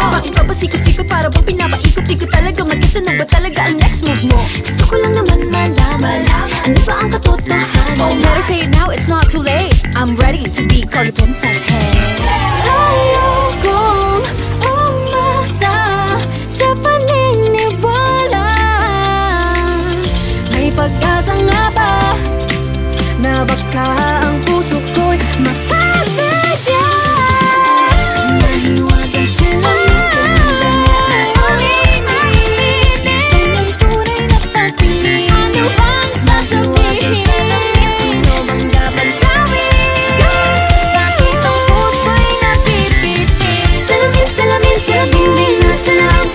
Bakit pa ba sikot-sikot para bang pinapaikot-ikot talaga? Mag-isa na ba talaga ang next move mo? Gusto ko lang naman malaman, ano ba ang katotohanan? Oh, better say it now, it's not too late. I'm ready to be called a princess, hey. Ayokong umasa sa paniniwala. May pag-asa nga ba na baka ang puso ko'y makabigyan? Mahiwagan sila sa dingding na sila ang